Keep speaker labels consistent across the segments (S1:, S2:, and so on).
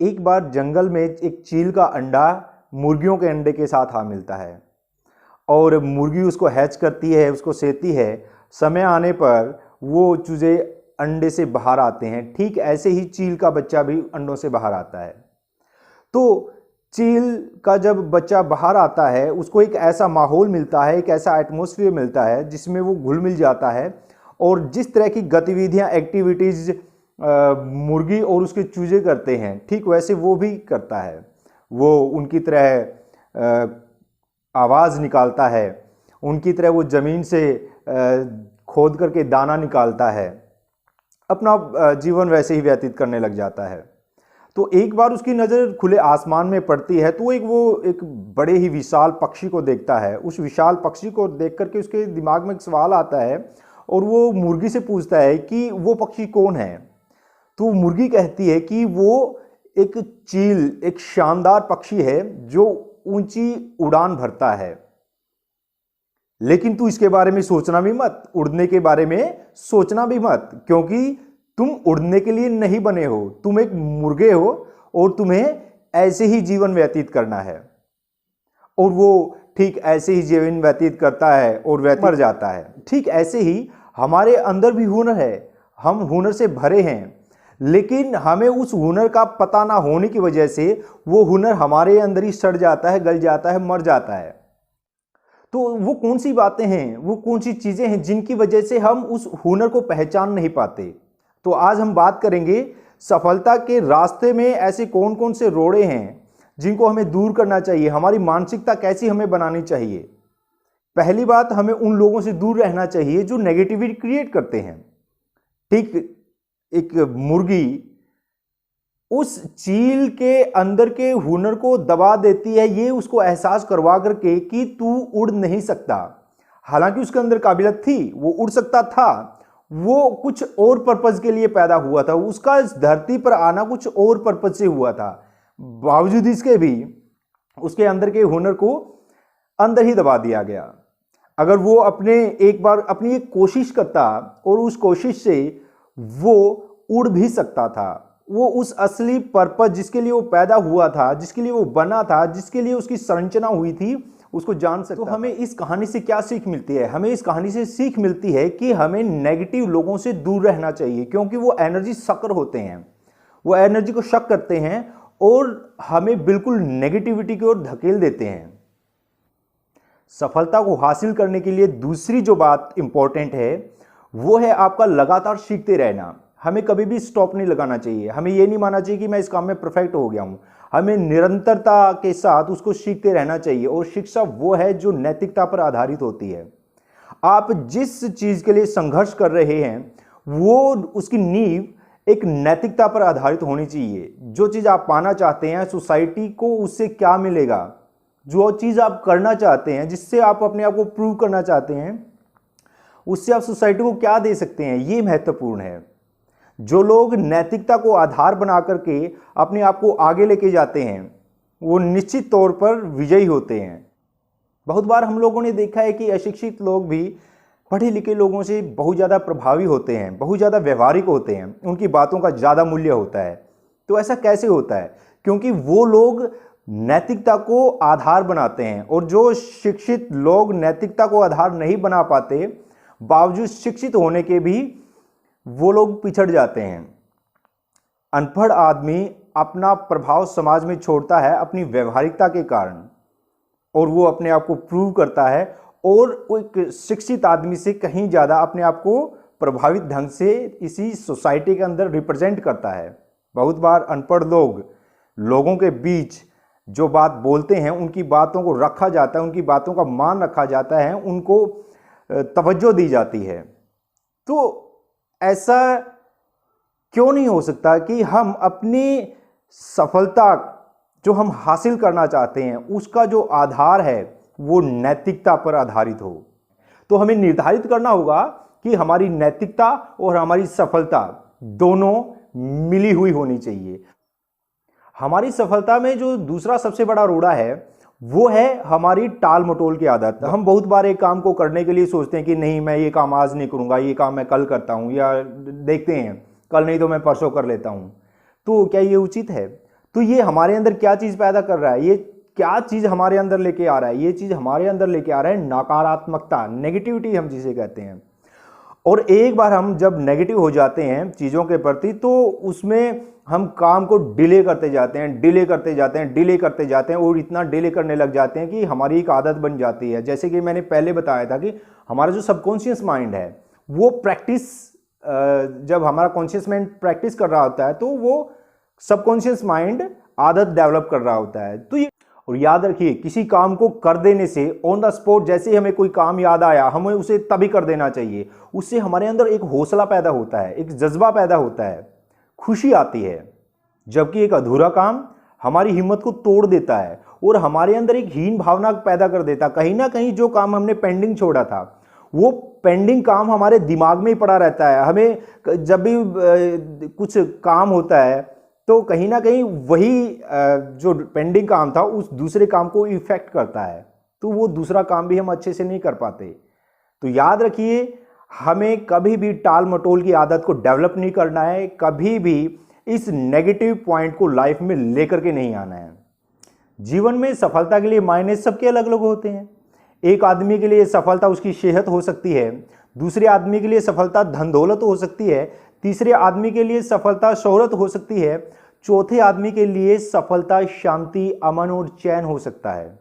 S1: एक बार जंगल में एक चील का अंडा मुर्गियों के अंडे के साथ आ मिलता है और मुर्गी उसको हैच करती है, उसको सेती है। समय आने पर वो चूजे अंडे से बाहर आते हैं। ठीक ऐसे ही चील का बच्चा भी अंडों से बाहर आता है। तो चील का जब बच्चा बाहर आता है उसको एक ऐसा माहौल मिलता है, एक ऐसा एटमॉस्फेयर मिलता है जिसमें वो घुल मिल जाता है और जिस तरह की गतिविधियां, एक्टिविटीज़ मुर्गी और उसके चूजे करते हैं, ठीक वैसे वो भी करता है। वो उनकी तरह आवाज़ निकालता है, उनकी तरह वो ज़मीन से खोद करके दाना निकालता है, अपना जीवन वैसे ही व्यतीत करने लग जाता है। तो एक बार उसकी नज़र खुले आसमान में पड़ती है तो वो एक बड़े ही विशाल पक्षी को देखता है। उस विशाल पक्षी को देख करके उसके दिमाग में एक सवाल आता है और वो मुर्गी से पूछता है कि वो पक्षी कौन है। तो मुर्गी कहती है कि वो एक चील, एक शानदार पक्षी है जो ऊंची उड़ान भरता है, लेकिन तू इसके बारे में सोचना भी मत, उड़ने के बारे में सोचना भी मत, क्योंकि तुम उड़ने के लिए नहीं बने हो। तुम एक मुर्गे हो और तुम्हें ऐसे ही जीवन व्यतीत करना है। और वो ठीक ऐसे ही जीवन व्यतीत करता है और मर जाता है। ठीक ऐसे ही हमारे अंदर भी हुनर है, हम हुनर से भरे हैं, लेकिन हमें उस हुनर का पता ना होने की वजह से वो हुनर हमारे अंदर ही सड़ जाता है, गल जाता है, मर जाता है। तो वो कौन सी बातें हैं, वो कौन सी चीज़ें हैं जिनकी वजह से हम उस हुनर को पहचान नहीं पाते। तो आज हम बात करेंगे सफलता के रास्ते में ऐसे कौन कौन से रोड़े हैं जिनको हमें दूर करना चाहिए, हमारी मानसिकता कैसी हमें बनानी चाहिए। पहली बात, हमें उन लोगों से दूर रहना चाहिए जो नेगेटिविटी क्रिएट करते हैं। ठीक एक मुर्गी उस चील के अंदर के हुनर को दबा देती है, ये उसको एहसास करवा करके कि तू उड़ नहीं सकता। हालांकि उसके अंदर काबिलियत थी, वो उड़ सकता था, वो कुछ और पर्पज के लिए पैदा हुआ था, उसका इस धरती पर आना कुछ और पर्पज से हुआ था। बावजूद इसके भी उसके अंदर के हुनर को अंदर ही दबा दिया गया। अगर वो एक बार अपनी एक कोशिश करता और उस कोशिश से वो उड़ भी सकता था, वो उस असली पर्पज जिसके लिए वो पैदा हुआ था, जिसके लिए वो बना था, जिसके लिए उसकी संरचना हुई थी, उसको जान सकता। तो हमें इस कहानी से क्या सीख मिलती है? हमें इस कहानी से सीख मिलती है कि हमें नेगेटिव लोगों से दूर रहना चाहिए, क्योंकि वो एनर्जी सकर होते हैं, वो एनर्जी को शक करते हैं और हमें बिल्कुल नेगेटिविटी की ओर धकेल देते हैं। सफलता को हासिल करने के लिए दूसरी जो बात इंपॉर्टेंट है वो है आपका लगातार सीखते रहना। हमें कभी भी स्टॉप नहीं लगाना चाहिए। हमें यह नहीं मानना चाहिए कि मैं इस काम में परफेक्ट हो गया हूं। हमें निरंतरता के साथ उसको सीखते रहना चाहिए। और शिक्षा वो है जो नैतिकता पर आधारित होती है। आप जिस चीज के लिए संघर्ष कर रहे हैं वो उसकी नींव एक नैतिकता पर आधारित होनी चाहिए। जो चीज आप पाना चाहते हैं, सोसाइटी को उससे क्या मिलेगा, जो चीज आप करना चाहते हैं, जिससे आप अपने आप को प्रूव करना चाहते हैं, उससे आप सोसाइटी को क्या दे सकते हैं, ये महत्वपूर्ण है। जो लोग नैतिकता को आधार बना करके अपने आप को आगे लेके जाते हैं वो निश्चित तौर पर विजयी होते हैं। बहुत बार हम लोगों ने देखा है कि अशिक्षित लोग भी पढ़े लिखे लोगों से बहुत ज़्यादा प्रभावी होते हैं, बहुत ज़्यादा व्यवहारिक होते हैं, उनकी बातों का ज़्यादा मूल्य होता है। तो ऐसा कैसे होता है? क्योंकि वो लोग नैतिकता को आधार बनाते हैं। और जो शिक्षित लोग नैतिकता को आधार नहीं बना पाते, बावजूद शिक्षित होने के भी वो लोग पिछड़ जाते हैं। अनपढ़ आदमी अपना प्रभाव समाज में छोड़ता है अपनी व्यवहारिकता के कारण, और वो अपने आप को प्रूव करता है और एक शिक्षित आदमी से कहीं ज़्यादा अपने आप को प्रभावित ढंग से इसी सोसाइटी के अंदर रिप्रेजेंट करता है। बहुत बार अनपढ़ लोगों के बीच जो बात बोलते हैं उनकी बातों को रखा जाता है, उनकी बातों का मान रखा जाता है, उनको तवज्जो दी जाती है। तो ऐसा क्यों नहीं हो सकता कि हम अपनी सफलता जो हम हासिल करना चाहते हैं उसका जो आधार है वो नैतिकता पर आधारित हो। तो हमें निर्धारित करना होगा कि हमारी नैतिकता और हमारी सफलता दोनों मिली हुई होनी चाहिए। हमारी सफलता में जो दूसरा सबसे बड़ा रोड़ा है वो है हमारी टाल मटोल की आदत। हम बहुत बार एक काम को करने के लिए सोचते हैं कि नहीं, मैं ये काम आज नहीं करूंगा, ये काम मैं कल करता हूं, या देखते हैं कल नहीं तो मैं परसों कर लेता हूं। तो क्या ये उचित है? तो ये हमारे अंदर क्या चीज़ पैदा कर रहा है, ये क्या चीज़ हमारे अंदर लेके आ रहा है, ये चीज़ हमारे अंदर लेके आ रहा है नकारात्मकता, नेगेटिविटी हम जिसे कहते हैं। और एक बार हम जब नेगेटिव हो जाते हैं चीज़ों के प्रति तो उसमें हम काम को डिले करते जाते हैं, डिले करते जाते हैं, डिले करते जाते हैं और इतना डिले करने लग जाते हैं कि हमारी एक आदत बन जाती है। जैसे कि मैंने पहले बताया था कि हमारा जो सबकॉन्शियस माइंड है वो प्रैक्टिस, जब हमारा कॉन्शियस माइंड प्रैक्टिस कर रहा होता है तो वो सबकॉन्शियस माइंड आदत डेवलप कर रहा होता है। तो ये, और याद रखिए किसी काम को कर देने से ऑन द स्पॉट जैसे ही हमें कोई काम याद आया हमें उसे तभी कर देना चाहिए। उससे हमारे अंदर एक हौसला पैदा होता है, एक जज्बा पैदा होता है, खुशी आती है। जबकि एक अधूरा काम हमारी हिम्मत को तोड़ देता है और हमारे अंदर एक हीन भावना पैदा कर देता है। कहीं ना कहीं जो काम हमने पेंडिंग छोड़ा था वो पेंडिंग काम हमारे दिमाग में ही पड़ा रहता है। हमें जब भी कुछ काम होता है तो कहीं ना कहीं वही जो पेंडिंग काम था उस दूसरे काम को इफेक्ट करता है, तो वो दूसरा काम भी हम अच्छे से नहीं कर पाते। तो याद रखिए हमें कभी भी टाल मटोल की आदत को डेवलप नहीं करना है, कभी भी इस नेगेटिव पॉइंट को लाइफ में लेकर के नहीं आना है। जीवन में सफलता के लिए मायने सबके अलग अलग होते हैं। एक आदमी के लिए सफलता उसकी सेहत हो सकती है, दूसरे आदमी के लिए सफलता धन दौलत हो सकती है, तीसरे आदमी के लिए सफलता शोहरत हो सकती है, चौथे आदमी के लिए सफलता शांति, अमन और चैन हो सकता है।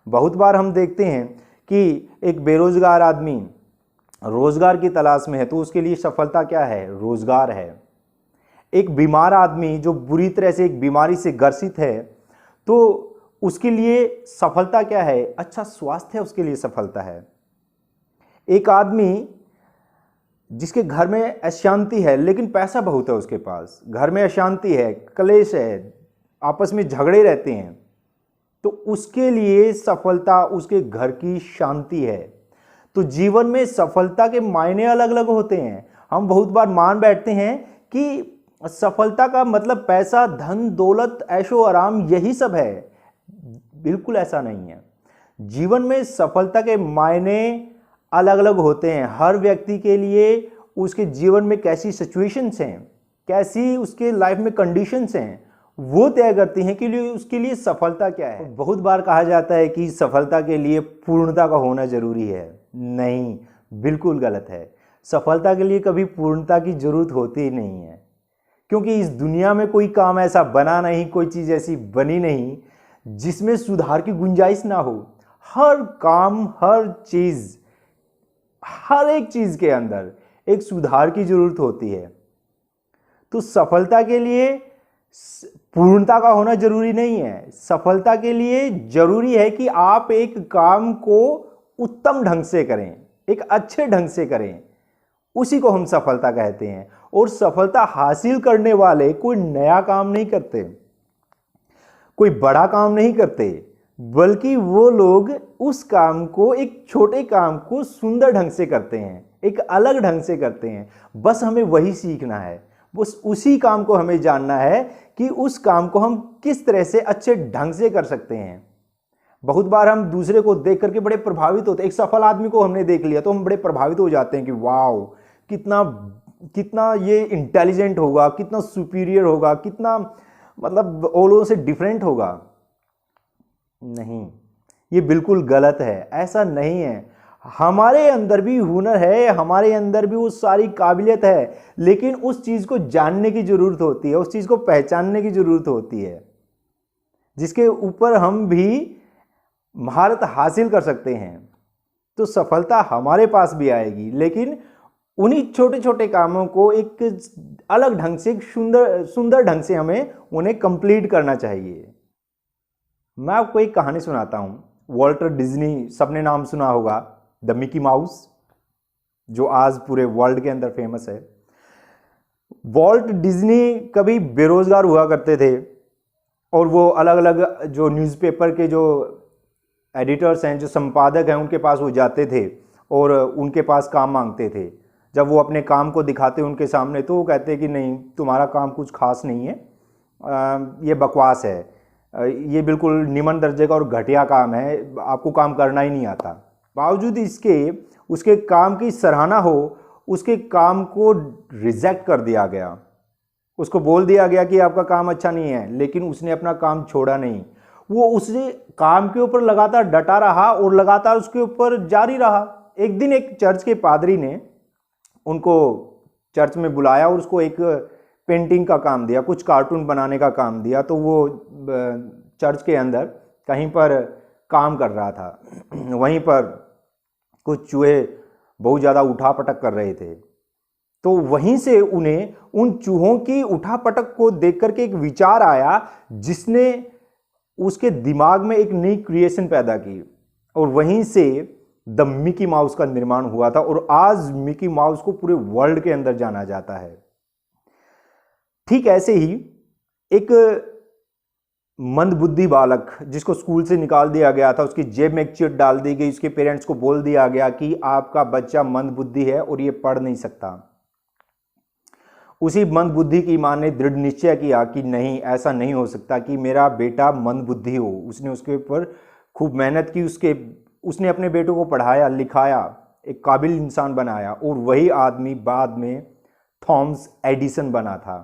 S1: बहुत बार हम देखते हैं कि एक बेरोजगार आदमी रोजगार की तलाश में है तो उसके लिए सफलता क्या है? रोजगार है। एक बीमार आदमी जो बुरी तरह से एक बीमारी से ग्रसित है तो उसके लिए सफलता क्या है? अच्छा स्वास्थ्य है, उसके लिए सफलता है। एक आदमी जिसके घर में अशांति है लेकिन पैसा बहुत है उसके पास, घर में अशांति है, कलेश है, आपस में झगड़े रहते हैं, तो उसके लिए सफलता उसके घर की शांति है। तो जीवन में सफलता के मायने अलग अलग होते हैं। हम बहुत बार मान बैठते हैं कि सफलता का मतलब पैसा, धन दौलत, ऐशो आराम यही सब है। बिल्कुल ऐसा नहीं है। जीवन में सफलता के मायने अलग अलग होते हैं। हर व्यक्ति के लिए उसके जीवन में कैसी सिचुएशंस हैं, कैसी उसके लाइफ में कंडीशंस हैं, वो तय करती हैं कि उसके लिए सफलता क्या है। बहुत बार कहा जाता है कि सफलता के लिए पूर्णता का होना जरूरी है। नहीं, बिल्कुल गलत है। सफलता के लिए कभी पूर्णता की जरूरत होती ही नहीं है, क्योंकि इस दुनिया में कोई काम ऐसा बना नहीं, कोई चीज़ ऐसी बनी नहीं जिसमें सुधार की गुंजाइश ना हो। हर काम, हर चीज़, हर एक चीज़ के अंदर एक सुधार की जरूरत होती है। तो सफलता के लिए पूर्णता का होना जरूरी नहीं है। सफलता के लिए जरूरी है कि आप एक काम को उत्तम ढंग से करें, एक अच्छे ढंग से करें, उसी को हम सफलता कहते हैं। और सफलता हासिल करने वाले कोई नया काम नहीं करते, कोई बड़ा काम नहीं करते, बल्कि वो लोग उस काम को, एक छोटे काम को सुंदर ढंग से करते हैं, एक अलग ढंग से करते हैं। बस हमें वही सीखना है, बस उसी काम को हमें जानना है कि उस काम को हम किस तरह से अच्छे ढंग से कर सकते हैं। बहुत बार हम दूसरे को देख करके बड़े प्रभावित होते हैं। एक सफल आदमी को हमने देख लिया तो हम बड़े प्रभावित हो जाते हैं कि वाओ, कितना कितना ये इंटेलिजेंट होगा, कितना सुपीरियर होगा, कितना मतलब और लोगों से डिफरेंट होगा। नहीं, ये बिल्कुल गलत है। ऐसा नहीं है। हमारे अंदर भी हुनर है, हमारे अंदर भी वो सारी काबिलियत है, लेकिन उस चीज़ को जानने की ज़रूरत होती है, उस चीज़ को पहचानने की ज़रूरत होती है, जिसके ऊपर हम भी महारत हासिल कर सकते हैं। तो सफलता हमारे पास भी आएगी, लेकिन उन्हीं छोटे छोटे कामों को एक अलग ढंग से, एक सुंदर ढंग से हमें उन्हें कंप्लीट करना चाहिए। मैं आपको एक कहानी सुनाता हूँ। वॉल्टर डिज्नी, सबने नाम सुना होगा, द मिकी माउस, जो आज पूरे वर्ल्ड के अंदर फेमस है। वॉल्ट डिज्नी कभी बेरोजगार हुआ करते थे और वो अलग अलग जो न्यूज़पेपर के जो एडिटर्स हैं, जो संपादक हैं, उनके पास वो जाते थे और उनके पास काम मांगते थे। जब वो अपने काम को दिखाते उनके सामने तो वो कहते कि नहीं, तुम्हारा काम कुछ खास नहीं है, ये बकवास है, ये बिल्कुल निम्न दर्जे का और घटिया काम है, आपको काम करना ही नहीं आता। बावजूद इसके उसके काम की सराहना हो, उसके काम को रिजेक्ट कर दिया गया। उसको बोल दिया गया कि आपका काम अच्छा नहीं है, लेकिन उसने अपना काम छोड़ा नहीं। वो उसने काम के ऊपर लगातार डटा रहा और लगातार उसके ऊपर जारी रहा। एक दिन एक चर्च के पादरी ने उनको चर्च में बुलाया और उसको एक पेंटिंग का काम दिया, कुछ कार्टून बनाने का काम दिया। तो वो चर्च के अंदर कहीं पर काम कर रहा था। वहीं पर कुछ चूहे बहुत ज़्यादा उठापटक कर रहे थे। तो वहीं से उन्हें उन चूहों की उठापटक को देख करके एक विचार आया, जिसने उसके दिमाग में एक नई क्रिएशन पैदा की, और वहीं से द मिकी माउस का निर्माण हुआ था। और आज मिकी माउस को पूरे वर्ल्ड के अंदर जाना जाता है। ठीक ऐसे ही एक मंदबुद्धि बालक जिसको स्कूल से निकाल दिया गया था, उसकी जेब में एक चिट डाल दी गई, उसके पेरेंट्स को बोल दिया गया कि आपका बच्चा मंदबुद्धि है और ये पढ़ नहीं सकता। उसी मंदबुद्धि की मां ने दृढ़ निश्चय किया कि नहीं, ऐसा नहीं हो सकता कि मेरा बेटा मंदबुद्धि हो। उसने उसके ऊपर खूब मेहनत की, उसने अपने बेटों को पढ़ाया लिखाया, एक काबिल इंसान बनाया। और वही आदमी बाद में थॉमस एडिसन बना था,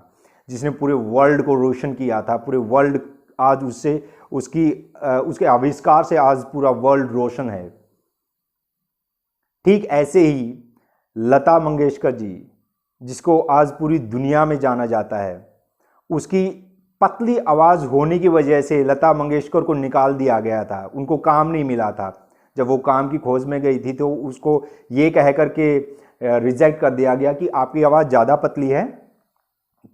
S1: जिसने पूरे वर्ल्ड को रोशन किया था। पूरे वर्ल्ड आज उसके आविष्कार से आज पूरा वर्ल्ड रोशन है। ठीक ऐसे ही लता मंगेशकर जी, जिसको आज पूरी दुनिया में जाना जाता है, उसकी पतली आवाज़ होने की वजह से लता मंगेशकर को निकाल दिया गया था। उनको काम नहीं मिला था। जब वो काम की खोज में गई थी तो उसको ये कह करके रिजेक्ट कर दिया गया कि आपकी आवाज़ ज़्यादा पतली है,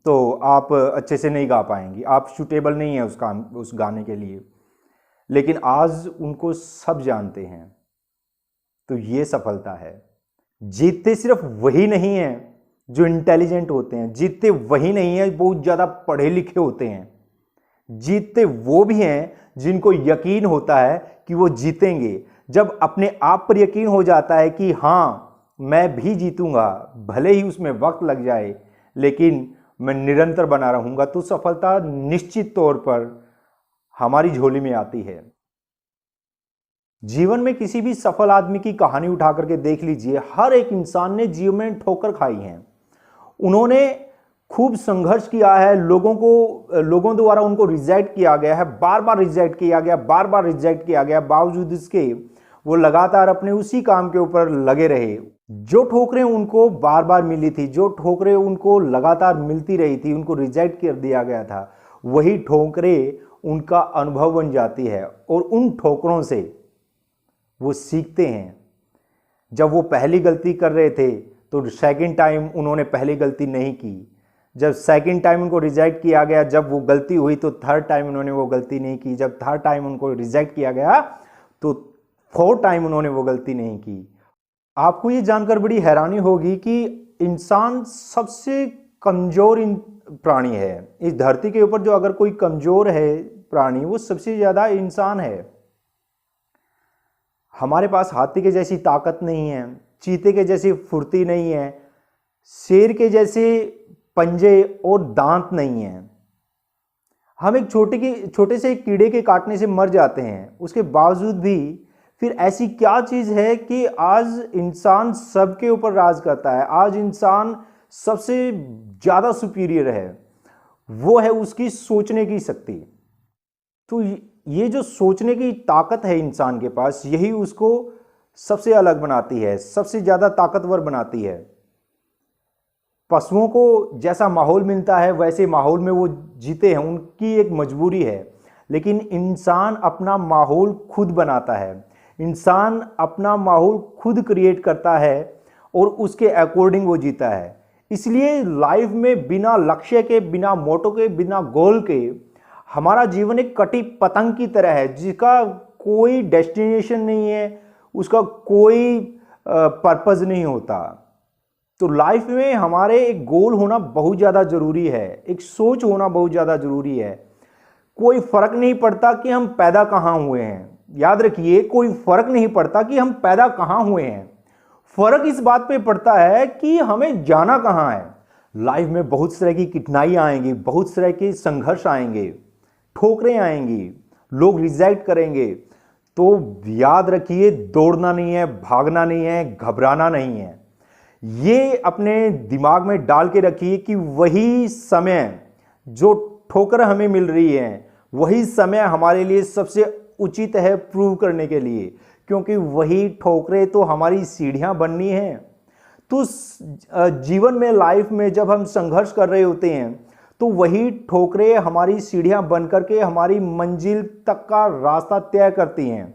S1: तो आप अच्छे से नहीं गा पाएंगी, आप सूटेबल नहीं है उस गाने के लिए। लेकिन आज उनको सब जानते हैं। तो ये सफलता है। जीतते सिर्फ वही नहीं हैं जो इंटेलिजेंट होते हैं, जीतते वही नहीं है बहुत ज़्यादा पढ़े लिखे होते हैं। जीतते वो भी हैं जिनको यकीन होता है कि वो जीतेंगे। जब अपने आप पर यकीन हो जाता है कि हाँ, मैं भी जीतूंगा, भले ही उसमें वक्त लग जाए, लेकिन मैं निरंतर बना रहूंगा, तो सफलता निश्चित तौर पर हमारी झोली में आती है। जीवन में किसी भी सफल आदमी की कहानी उठा करके देख लीजिए, हर एक इंसान ने जीवन में ठोकर खाई है। उन्होंने खूब संघर्ष किया है, लोगों द्वारा उनको रिजेक्ट किया गया है, बार बार रिजेक्ट किया गया, बार बार रिजेक्ट किया गया, बावजूद इसके वो लगातार अपने उसी काम के ऊपर लगे रहे। जो ठोकरें उनको बार बार मिली थी, जो ठोकरें उनको लगातार मिलती रही थी, उनको रिजेक्ट कर दिया गया था, वही ठोकरें उनका अनुभव बन जाती है। और उन ठोकरों से वो सीखते हैं। जब वो पहली गलती कर रहे थे तो सेकंड टाइम उन्होंने पहली गलती नहीं की। जब सेकंड टाइम उनको रिजेक्ट किया गया, जब वो गलती हुई तो थर्ड टाइम उन्होंने वो गलती नहीं की। जब थर्ड टाइम उनको रिजेक्ट किया गया तो फोर्थ टाइम उन्होंने वो गलती नहीं की। आपको ये जानकर बड़ी हैरानी होगी कि इंसान सबसे कमजोर प्राणी है इस धरती के ऊपर। जो अगर कोई कमजोर है प्राणी, वो सबसे ज्यादा इंसान है। हमारे पास हाथी के जैसी ताकत नहीं है, चीते के जैसी फुर्ती नहीं है, शेर के जैसे पंजे और दांत नहीं है। हम एक छोटे से कीड़े के काटने से मर जाते हैं, उसके बावजूद भी फिर ऐसी क्या चीज है कि आज इंसान सबके ऊपर राज करता है, आज इंसान सबसे ज्यादा सुपीरियर है। वो है उसकी सोचने की शक्ति। तो ये जो सोचने की ताकत है इंसान के पास, यही उसको सबसे अलग बनाती है, सबसे ज्यादा ताकतवर बनाती है। पशुओं को जैसा माहौल मिलता है वैसे माहौल में वो जीते हैं, उनकी एक मजबूरी है। लेकिन इंसान अपना माहौल खुद बनाता है, इंसान अपना माहौल खुद क्रिएट करता है और उसके अकॉर्डिंग वो जीता है। इसलिए लाइफ में बिना लक्ष्य के, बिना मोटो के, बिना गोल के हमारा जीवन एक कटी पतंग की तरह है, जिसका कोई डेस्टिनेशन नहीं है, उसका कोई पर्पस नहीं होता। तो लाइफ में हमारे एक गोल होना बहुत ज़्यादा ज़रूरी है, एक सोच होना बहुत ज़्यादा ज़रूरी है। कोई फर्क नहीं पड़ता कि हम पैदा कहाँ हुए हैं, याद रखिए, कोई फर्क नहीं पड़ता कि हम पैदा कहाँ हुए हैं। फर्क इस बात पे पड़ता है कि हमें जाना कहाँ है। लाइफ में बहुत तरह की कठिनाई आएंगी, बहुत तरह के संघर्ष आएंगे, ठोकरें आएंगी, लोग रिजेक्ट करेंगे। तो याद रखिए, दौड़ना नहीं है, भागना नहीं है, घबराना नहीं है। ये अपने दिमाग में डाल के रखिए कि वही समय जो ठोकर हमें मिल रही है वही समय हमारे लिए सबसे उचित है प्रूव करने के लिए, क्योंकि वही ठोकरें तो हमारी सीढ़ियां बननी हैं। तो जीवन में, लाइफ में जब हम संघर्ष कर रहे होते हैं तो वही ठोकरें हमारी सीढ़ियां बन करके हमारी मंजिल तक का रास्ता तय करती हैं।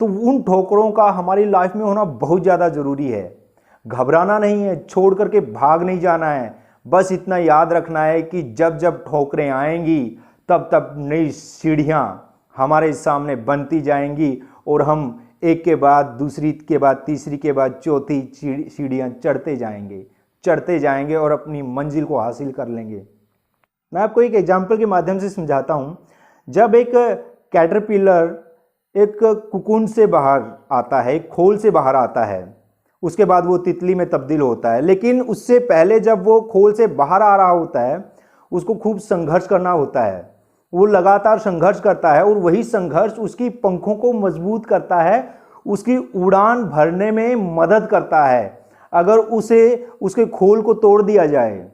S1: तो उन ठोकरों का हमारी लाइफ में होना बहुत ज़्यादा ज़रूरी है। घबराना नहीं है, छोड़ करके भाग नहीं जाना है, बस इतना याद रखना है कि जब जब ठोकरें आएंगी तब तब नई सीढ़ियां हमारे सामने बनती जाएंगी और हम एक के बाद दूसरी के बाद तीसरी के बाद चौथी सीढ़ियां चढ़ते जाएंगे और अपनी मंजिल को हासिल कर लेंगे। मैं आपको एक एग्जाम्पल के माध्यम से समझाता हूँ। जब एक कैटरपिलर एक कुकून से बाहर आता है, एक खोल से बाहर आता है, उसके बाद वो तितली में तब्दील होता है। लेकिन उससे पहले जब वो खोल से बाहर आ रहा होता है उसको खूब संघर्ष करना होता है। वो लगातार संघर्ष करता है और वही संघर्ष उसकी पंखों को मजबूत करता है, उसकी उड़ान भरने में मदद करता है। अगर उसके खोल को तोड़ दिया जाए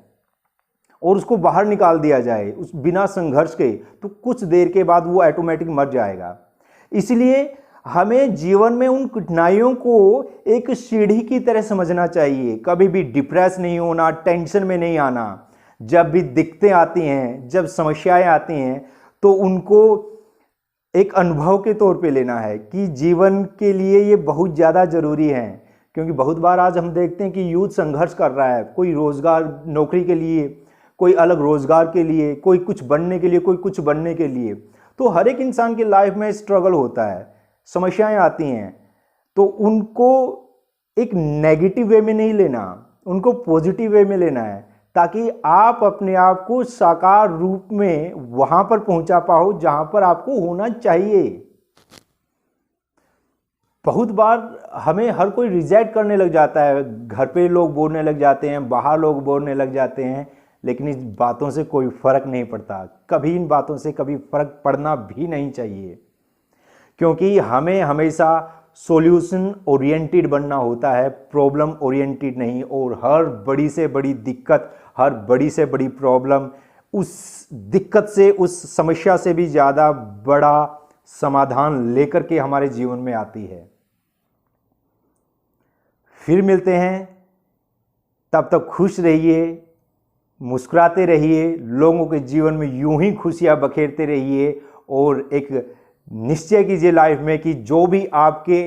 S1: और उसको बाहर निकाल दिया जाए उस बिना संघर्ष के, तो कुछ देर के बाद वो ऑटोमेटिक मर जाएगा। इसलिए हमें जीवन में उन कठिनाइयों को एक सीढ़ी की तरह समझना चाहिए। कभी भी डिप्रेस नहीं होना, टेंशन में नहीं आना। जब भी दिक्कतें आती हैं, जब समस्याएं आती हैं, तो उनको एक अनुभव के तौर पे लेना है कि जीवन के लिए ये बहुत ज़्यादा ज़रूरी है। क्योंकि बहुत बार आज हम देखते हैं कि यूथ संघर्ष कर रहा है, कोई रोज़गार, नौकरी के लिए, कोई अलग रोज़गार के लिए, कोई कुछ बनने के लिए, कोई कुछ बनने के लिए। तो हर एक इंसान की लाइफ में स्ट्रगल होता है, समस्याएं आती हैं। तो उनको एक नेगेटिव वे में नहीं लेना, उनको पॉजिटिव वे में लेना है, ताकि आप अपने आप को साकार रूप में वहां पर पहुंचा पाओ जहां पर आपको होना चाहिए। बहुत बार हमें हर कोई रिजेक्ट करने लग जाता है, घर पे लोग बोलने लग जाते हैं, बाहर लोग बोलने लग जाते हैं, लेकिन इस बातों से कोई फर्क नहीं पड़ता। कभी इन बातों से कभी फर्क पड़ना भी नहीं चाहिए, क्योंकि हमें हमेशा सॉल्यूशन ओरिएंटेड बनना होता है, प्रॉब्लम ओरिएंटेड नहीं। और हर बड़ी से बड़ी दिक्कत, हर बड़ी से बड़ी प्रॉब्लम उस दिक्कत से, उस समस्या से भी ज़्यादा बड़ा समाधान लेकर के हमारे जीवन में आती है। फिर मिलते हैं, तब तक खुश रहिए, मुस्कुराते रहिए, लोगों के जीवन में यूं ही खुशियां बखेरते रहिए और एक निश्चय कीजिए लाइफ में कि जो भी आपके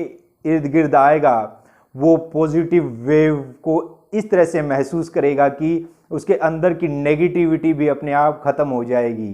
S1: इर्द गिर्द आएगा वो पॉजिटिव वेव को इस तरह से महसूस करेगा कि उसके अंदर की नेगेटिविटी भी अपने आप खत्म हो जाएगी।